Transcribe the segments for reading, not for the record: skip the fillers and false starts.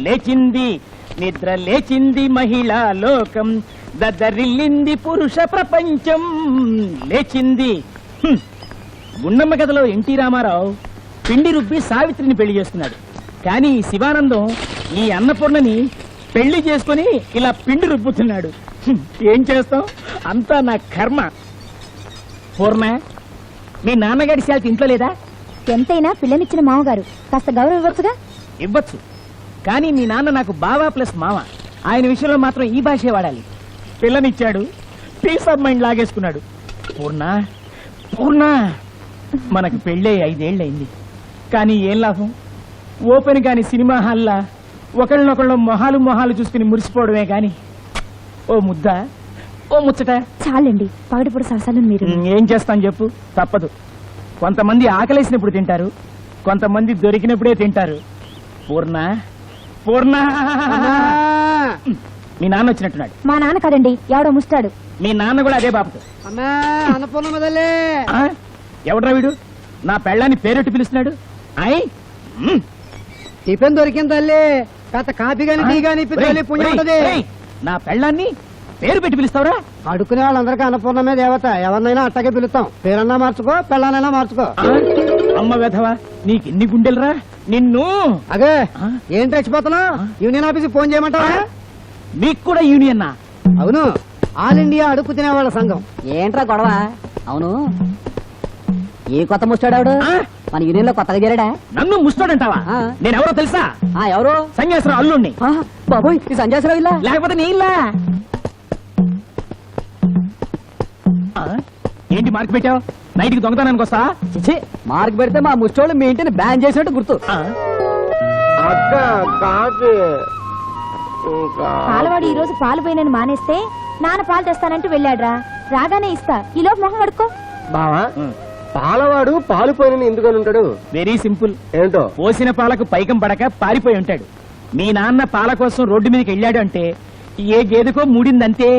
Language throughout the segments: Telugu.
లేచింది నిద్ర లేచింది మహిళా లోకం, దద్దరిల్లింది పురుష ప్రపంచం. లేచింది. గుండమ్మ కథలో ఎన్టీ రామారావు పిండి రుబ్బి సావిత్రిని పెళ్లి చేసుకున్నాడు. కానీ శివానందం ఈ అన్నపూర్ణని పెళ్లి చేసుకుని ఇలా పిండి రుబ్బుతున్నాడు. ఏం చేస్తాం, అంతా నా కర్మ. పూర్ణ, మీ నాన్నగారి శాలరీ ఇంట్లో లేదా? ఎంతైనా పిల్లనిచ్చిన మామగారు, కాస్త గౌరవం ఇవ్వచ్చుగా. ఇవ్వచ్చు, కానీ మీ నాన్న నాకు బావా ప్లస్ మామ. ఆయన విషయంలో మాత్రం ఈ భాషే వాడాలి. పిల్లనిచ్చాడు, పీస్ ఆఫ్ మైండ్ లాగేసుకున్నాడు. పూర్ణ పూర్ణ, మనకు పెళ్ళే 5 ఏళ్ళయింది. కానీ ఏం లాభం? ఓపెన్ కాని సినిమా హాల్లా ఒకళ్ళనొకళ్ళు మొహాలు చూసుకుని మురిసిపోవడమే గాని ఓ ముద్ద, ఓ ముచ్చట. చాలండి, పగటిపూట సరసాలు మీరు. ఏం చేస్తాను చెప్పు, తప్పదు. కొంతమంది ఆకలేసినప్పుడు తింటారు, కొంతమంది దొరికినప్పుడే తింటారు. పూర్ణ పూర్ణ, మీ నాన్న వచ్చినట్టున్నాడు. మా నాన్న కదండి, ఎవడో ముస్తాడు. మీ నాన్న కూడా అదే బాబుతో. ఎవడ్రా వీడు నా పెళ్ళాన్ని పేరెట్టి పిలుస్తున్నాడు? టిఫిన్ దొరికింది తల్లి, కాస్త కాఫీ గాని టీ గాని పుణ్యం ఉంటది. నా పెళ్ళాన్ని పేరు పెట్టి పిలుస్తావురా? అడుక్కునే వాళ్ళందరికీ అన్నపూర్ణమే దేవత, ఎవరినైనా అట్టగే పిలుస్తాం. పేరన్నా మార్చుకో, పెళ్ళానైనా మార్చుకో. అమ్మ వెధవా, నీకెన్ని గుండెలరా నిన్ను. అదే ఏంటి రెచ్చిపోతున్నావు? యూనియన్ ఆఫీస్ ఫోన్ చేయమంటావా? మీకు కూడా యూనియన్నా? అవును, ఆల్ ఇండియా అడుక్కు తినేవాళ్ళ సంఘం. ఏంట్రా గొడవ? అవును, ఏ కొత్త ముస్తాడాడు? మన యూనియన్ లో కొత్తగా చేరాడా? నన్ను ముస్తాడంటావా? నేనెవరో తెలుసా? ఎవరు? సన్యాసరావు అల్లుణ్ణి. బాబోయ్, ఈ సంజాసరావు ఇల్లా? లేకపోతే నీ ఇల్లా? ఏంటి మార్క్ పెట్టావు? నైట్ కి దొంగతనానికి వస్తా? మార్క్ పెడితే మా ముష్టోళ్ళు మీ ఇంటిని బ్యాన్ చేసినట్టు గుర్తు. పాలవాడు ఈ రోజు పాలు పోయినని మానేస్తే నాన్న పాలు తెస్తానంటూ వెళ్ళాడ్రా. రాగానే ఇస్తా, ఈలోపు మొహం కడుక్కో. బావా, పాలవాడు పాలు పోయినని ఎందుకని ఉంటాడు? Very simple. ఏంటో? పోసిన పాలకు పైకం పడక పారిపోయి ఉంటాడు. మీ నాన్న పాల కోసం రోడ్డు మీదకి వెళ్ళాడు అంటే ఏ గేదెకో మూడిందంతే.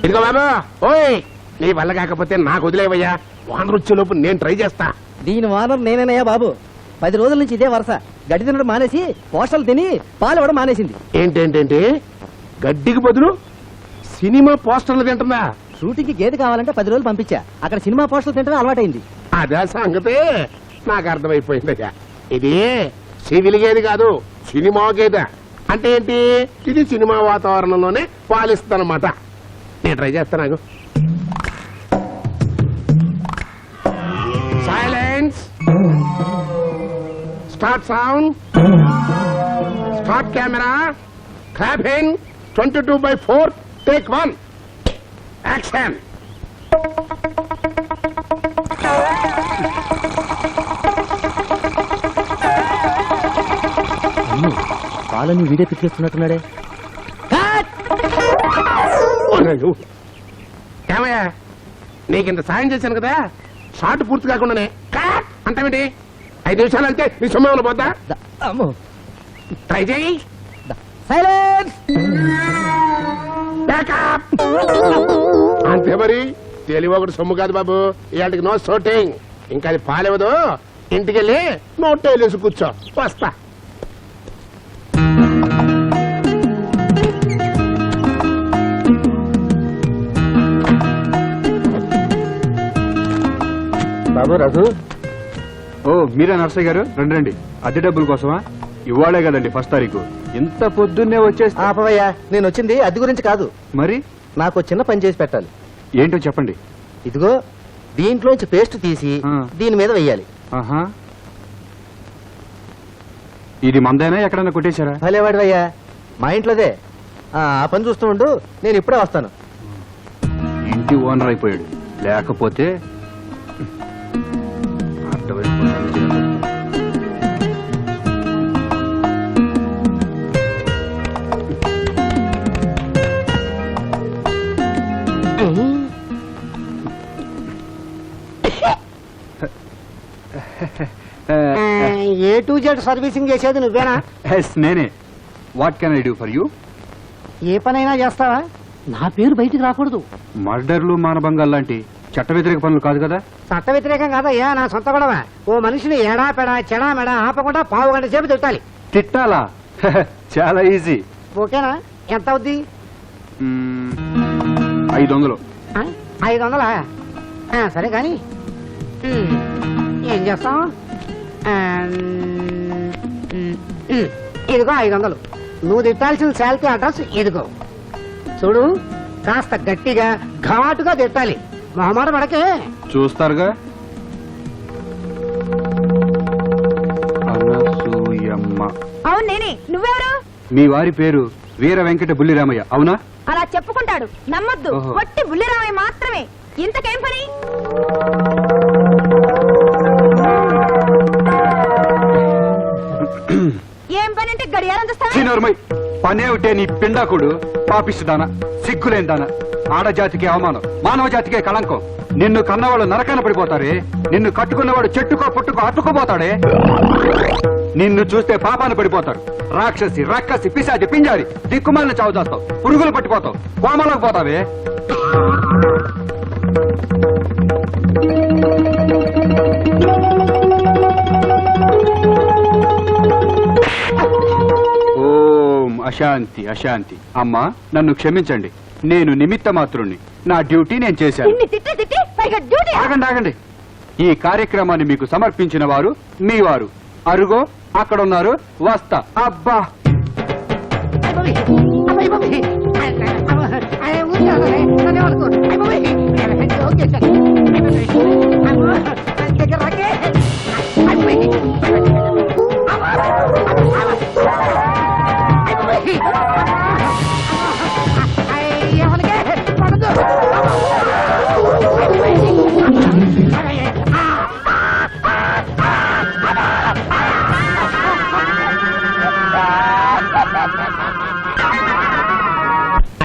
ఇదిగో బాబా, ఓయ్, నీ వల్ల కాకపోతే నాకు వదిలేవయ్యా. వానర్ వచ్చేలోపు నేను ట్రై చేస్తా. దీని వానర్ నేనేనయ్యా బాబు. 10 రోజుల నుంచి ఇదే వరుస. గడ్డి తినడం మానేసి పోస్టర్లు తిని పాలు ఇవ్వడం మానేసింది. ఏంటేంటేంటి, గడ్డికి బదులు సినిమా పోస్టర్లు తింటుందా? షూటింగ్ కి గేదె కావాలంటే 10 రోజులు పంపించా. అక్కడ సినిమా పోస్టర్లు తింటడం అలవాటైంది. అదే సంగతి నాకు అర్థమైపోయిందయ్యా. ఇది సివిల్ గేదె కాదు, సినిమా గేదె. అంటే ఏంటి, ఇది సినిమా వాతావరణంలోనే పాలిస్తుందన్నమాట. నేను ట్రై చేస్తాను. Silence, start sound, start camera, clapping, 22/4, take 1, action. పాలని వీడియో పిక్కిస్తున్నట్టున్నాడే. ఏమయ్యా, నీకు ఇంత సాయం చేశాను కదా, షార్ట్ పూర్తి కాకుండానే అంటామేంటి? 5 నిమిషాలు అంటే నీ సొమ్మేమన్నా పోద్దా? ట్రై చేయి. సైలెన్స్, అంతే మరి. తెలివి ఒకటి సొమ్ము కాదు బాబు. ఇవాటికి నో షూటింగ్. ఇంకా అది పాలేవదు. ఇంటికెళ్ళి నోట్ వేసి కూర్చో, వస్తా. బాబు రఘు. ఓ, మీరే నర్సయ్య గారు? రండి. అద్దె డబ్బుల కోసమా? ఇవాళే కదండి 1వ తారీఖు. ఇంత పొద్దున్నే వచ్చేసి. ఆపవయ్యా, నేను వచ్చింది అద్దె గురించి కాదు. మరి నాకు చిన్న పని చేసి పెట్టాలి. ఏంటో చెప్పండి. ఇదిగో, దీంట్లోంచి పేస్ట్ తీసి దీని మీద వెయ్యాలి. ఆహా, ఇది మందైనా ఎక్కడన్నా కొట్టేశారా? భలేవాడివయ్యా, మా ఇంట్లోదే. ఆ పని చూస్తూ ఉండు, నేను ఇప్పుడే వస్తాను. ఇంటి ఓనర్ అయిపోయాడు. లేకపోతే A to Z సర్వీసింగ్ చేసేది నువ్వేనా? నేనే. What can I do for you? ఏ పనైనా చేస్తావా? నా పేరు బయటికి రాకూడదు. మర్డర్లు మానభంగాలు లాంటి చట్ట వ్యతిరేక పనులు కాదు కదా. చట్ట వ్యతిరేకం కాదయ్యా, నా సొంత గొడవ. ఓ మనిషిని ఎడా పెడా చెడా మెడా ఆపకుండా పావు గంట సేపు తిట్టాలి. తిట్టాలా? చాలా ఈజీ. ఓకేనా? ఎంత అవుద్ది? 500. 500? సరే కానీ ఏం చేస్తాం? ఇదిగో 500. నువ్వు తిట్టాల్సిన శాలరీ అడ్రస్ ఇదిగో. చూడు, కాస్త గట్టిగా ఘాటుగా తిట్టాలి. మొహమాట పడకే. చూస్తారుగా. అనసూయమ్మ. అవును నేనే. నువ్వెవరు? మీ వారి పేరు వీర వెంకట బుల్లిరామయ్య, అవునా? అలా చెప్పుకుంటాడు, నమ్మొద్దు. ఓహో. వట్టి బుల్లిరామయ్య మాత్రమే. ఇంతకేం పని? ఏం పని అంటే గడియారం చూస్తావా? చిన్నోర్మై, పనేమిటే నీ పిండాకుడు? పాపిస్తుదానా, సిగ్గులేందానా, ఆడజాతికే అవమానం, మానవ జాతికే కళంకం. నిన్ను కన్నవాళ్ళు నరకాన పడిపోతారే, నిన్ను కట్టుకున్నవాడు చెట్టుకో పుట్టుకో అట్టుకుపోతాడే. నిన్ను చూస్తే పాపాన పడిపోతారు. రాక్షసి, రక్కసి, పిశాచి, పింజారి, దిక్కుమాలిన చావు చేస్తావు, పురుగులు పట్టిపోతావు, కోమలకు పోతావే. ఓం అశాంతి అశాంతి. అమ్మా, నన్ను క్షమించండి. నేను నిమిత్త మాత్రుణ్ణి. నా డ్యూటీ నేను చేశాను. ఇన్ని తిట్టి తిట్టి పైగా డ్యూటీ. ఆగండి ఆగండి. ఈ కార్యక్రమాన్ని మీకు సమర్పించిన వారు మీ వారు. అరుగో అక్కడ ఉన్నారు, వస్తా. అబ్బా,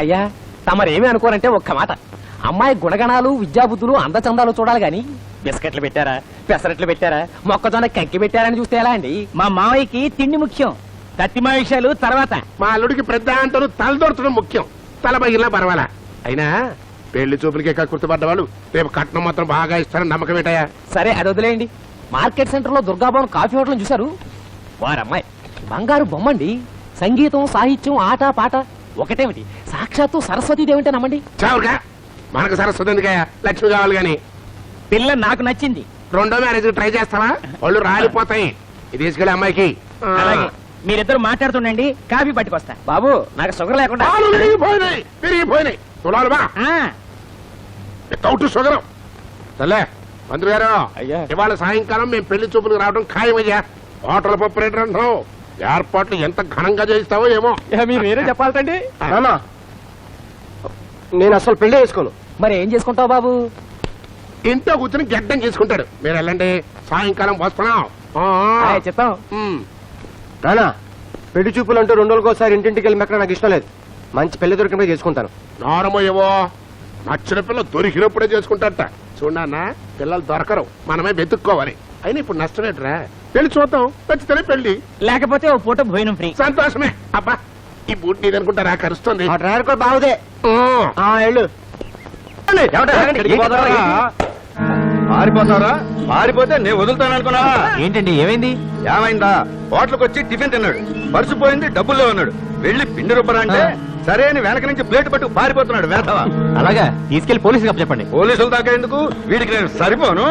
అయ్యా, తమరేమి అనుకోరంటే ఒక్క మాట. అమ్మాయి గుణగణాలు, విద్యాబుద్ధులు, అందచందాలు చూడాలి గాని బిస్కెట్లు పెట్టారా, పెసరట్లు పెట్టారా, మొక్కజొన్న కంకి పెట్టారని చూస్తే ఎలా అండి? మా మావయ్యకి తిండి ముఖ్యం, కత్తిమా విషయాలు తర్వాత. మా అల్లుడికి పెద్ద అంటూ తలదొరచడం ముఖ్యం. తల పగిలినా పర్వాలా. అయినా పెళ్లి చూపులకే గుర్తుపడ్డ వాళ్ళు రేపు కట్నం మాత్రం బాగా ఇస్తారని నమ్మకం ఏంటయ్యా? సరే, అది వదిలేయండి. మార్కెట్ సెంటర్ లో దుర్గాభవన్ కాఫీ హోటల్ చూశారు? వారమ్మాయి బంగారు బొమ్మండి. సంగీతం, సాహిత్యం, ఆట పాట ఒకటేమిటి, సాక్షాత్తు సరస్వతీదేవింటే నమ్మండి. చావుగా, మనకు సరస్వతి ఎందుకయ్యా, లక్ష్మి కావాలి గాని. పిల్ల నాకు నచ్చింది. రెండో మ్యారేజ్ ట్రై చేస్తావా? వాళ్ళు రాలిపోతాయి. ఇది తీసుకెళ్ళి అమ్మాయికి. అలాగే, మీరిద్దరు మాట్లాడుతుండండి, కాఫీ పట్టుకొస్తా. బాబు, నాకు షుగర్ లేకుండా. పాలు విరిగిపోయినాయి, విరిగిపోయినాయి. చూడాలి బా, ఆ, వితౌట్ షుగర్. సర్లే మంత్రి గారు, అయ్యా. ఇవాళ సాయంకాలం మేము పెళ్లి చూపులకు రావడం ఖాయమయ్యా. హోటల్ ఆపరేటర్ అంటావు. ఏర్పాట్లు ఎంత ఘనంగా చేయిస్తావో ఏమో. మీరు వేరే చెప్పాలండి. నేను అసలు పెళ్లి చేసుకోను. మరి ఏం చేసుకుంటావు బాబు? ఇంట్లో కూర్చొని గడ్డం చేసుకుంటాడు. మీరు వెళ్ళండి, సాయంకాలం వస్తున్నాం. చెప్తాం. నానా, పెళ్లి చూపులు అంటూ 2 రోజులకోసారి ఇంటింటికి వెళ్ళి మెక్కడ నాకు ఇష్టం లేదు. మంచి పెళ్లి దొరికినప్పుడే చేసుకుంటాను. నారమయ్యవో, నచ్చిన పిల్ల దొరికినప్పుడే చేసుకుంటారట. చూడన్నా, పిల్లలు దొరకరు, మనమే వెతుక్కోవాలి. అయినా ఇప్పుడు నష్టమేట్రా? పెళ్లి చూద్దాం, నచ్చితేనే పెళ్లి, లేకపోతే ఓ పూట భోజనం ఫ్రీ. సంతోషమే. అబ్బా, ఈ బూట్ నీదనుకుంటారా? కరుస్తుంది. ఆ డ్రైవర్ కూడా బాగుదే. వెళ్ళు. పారిపోతారా? పారిపోతే నేను వదులుతాననుకున్నా. ఏంటండి, ఏమైంది? ఏమైందా? హోటల్కి వచ్చి టిఫిన్ తిన్నాడు, పర్సు పోయింది, డబ్బుల్లో ఉన్నాడు. వెళ్ళి పిండి రుబ్బరా అంటే సరే అని వెనక నుంచి ప్లేట్ పట్టు పారిపోతున్నాడు. వేతవా? అలాగా, తీసుకెళ్లి పోలీసులకు చెప్పండి. పోలీసులు దాకా ఎందుకు? వీడికి నేను సరిపోను.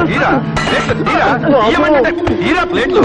తీరా ప్లేట్లు, తీరా, ఇయ్యమంటే తీరా ప్లేట్లు.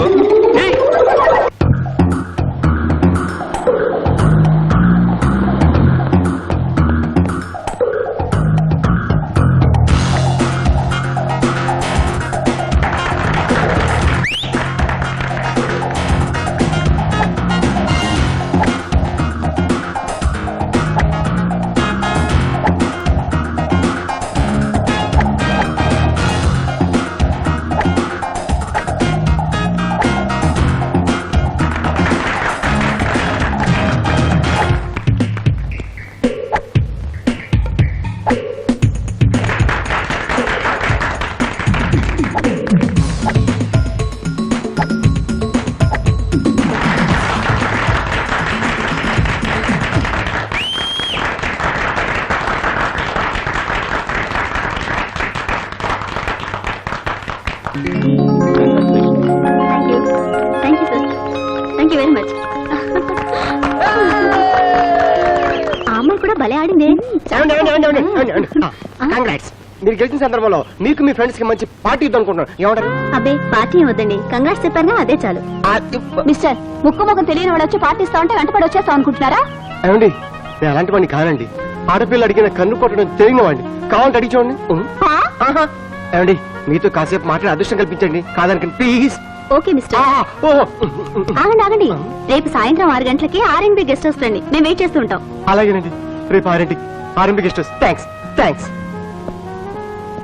ఆడింది కంగ్రాట్స్. మీరు గెలిచిన సందర్భంలో మీకు మీ ఫ్రెండ్స్ కి మంచి పార్టీ ఇద్దాం అనుకుంటున్నాను. ఏమంటారు? అబ్బే పార్టీ వద్దండి, కంగ్రాట్స్ చెప్పారుగా అదే చాలు. మిస్టర్ ముక్కు ముఖం తెలియని వాడు వచ్చి పార్టీ ఇస్తా ఉంటే వెంటపడి వచ్చేస్తాం అనుకుంటున్నారా? ఏమండి, నేను అలాంటి వాడిని కానండి. ఆడపిల్ల అడిగిన కన్ను కొట్టడం తెలియని వాడిని. కావాలంటే అడిగి చూడండి. ఏమండి, మీతో కాసేపు మాట్లాడి అదృష్టం కల్పించండి. కాదనకండి ప్లీజ్. Okay mister. ఆగండి ఆగండి, రేపు సాయంత్రం 6 గంటలకి ఆర్ఎన్బి గెస్ట్ హౌస్ రండి, మేము వెయిట్ చేస్తూ ఉంటాం. అలాగేనండి, రేపు 6 RMP guest house. Thanks thanks.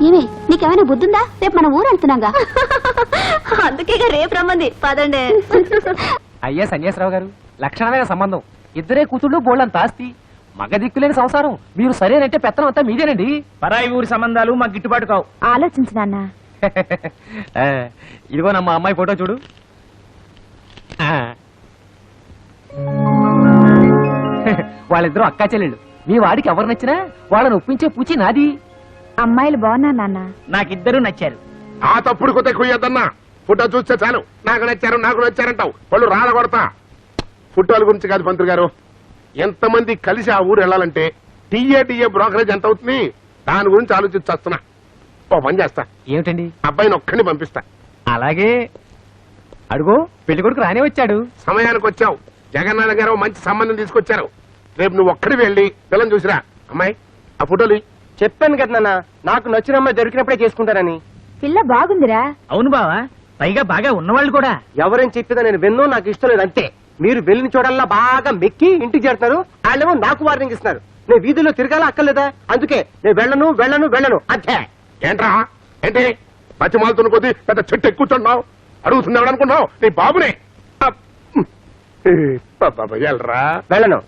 ఏమే నీకేమైనా బుద్ధుందా? రేపు మన ఊరు వెళ్తున్నాగా. అందుకే రేపు రమ్మంది. పదండి. అయ్యా సన్యాసరావు గారు, లక్షణమైన సంబంధం. ఇద్దరే కూతుళ్ళు బోళ్ళంత ఆస్తి, మగ దిక్కులేని సంసారం. మీరు సరేనంటే పెత్తనం అంతా మీదేనండి. పరాయి ఊరి సంబంధాలు మాకు గిట్టుబాటు కావు. ఆలోచించు నాన్న. ఇదిగో నమ్మ అమ్మాయి ఫోటో చూడు. వాళ్ళిద్దరూ అక్కా చెల్లెళ్ళు. మీ వాడికి ఎవరు నచ్చినా వాళ్ళని ఒప్పించే పూచి నాది. అమ్మాయిలు బాగున్నారు నాన్న. నాకిద్దరూ నచ్చారు. ఆ తప్పుడు కొత్త కుయ్యద్దన్నా. ఫోటో చూస్తే చాలు నాకు నచ్చారంటావు. వాళ్ళు రాళ్ళ కొడతా. ఫోటోల గురించి కాదు పంతులు గారు, ఎంతమంది కలిసి ఆ ఊరు వెళ్ళాలంటే టీఏ బ్రోకరేజ్ ఎంత అవుతుంది, దాని గురించి ఆలోచించేస్తున్నా. ఓ పని చేస్తా, ఏమిటండి? అబ్బాయిని ఒక్కడిని పంపిస్తా. అలాగే. అడుగో పెళ్లి కొడుకు రానే వచ్చాడు. సమయానికి వచ్చావు. జగన్నాథ గారు మంచి సంబంధం తీసుకొచ్చారు. రేపు నువ్వు ఒక్కడి వెళ్ళి పిల్లని చూసిరా. అమ్మాయి ఆ ఫోటోలు చెప్పాను కదా నాన్న, నాకు నచ్చిన అమ్మాయి దొరికినప్పుడే చేసుకుంటానని. పిల్ల బాగుందిరా. అవును బావా, పైగా బాగా ఉన్నవాళ్ళు కూడా. ఎవరని చెప్పినా నేను విన్నో, నాకు ఇష్టం లేదు అంతే. మీరు వెళ్ళిన చోటల్లా బాగా మెక్కి ఇంటికి చేరుతున్నారు. వాళ్ళేమో నాకు వార్నింగ్ ఇస్తున్నారు. నేను వీధుల్లో తిరగాల అక్కర్లేదా? అందుకే నేను వెళ్ళను అంతే. ఏంట్రా ఏంటి పచ్చిమాలతున్న కొద్దీ పెద్ద చెట్టు ఎక్కుతున్నావు? అడుగుతున్నావు అనుకున్నావు నీ బాబునే. వెళ్ళరా. వెళ్ళను.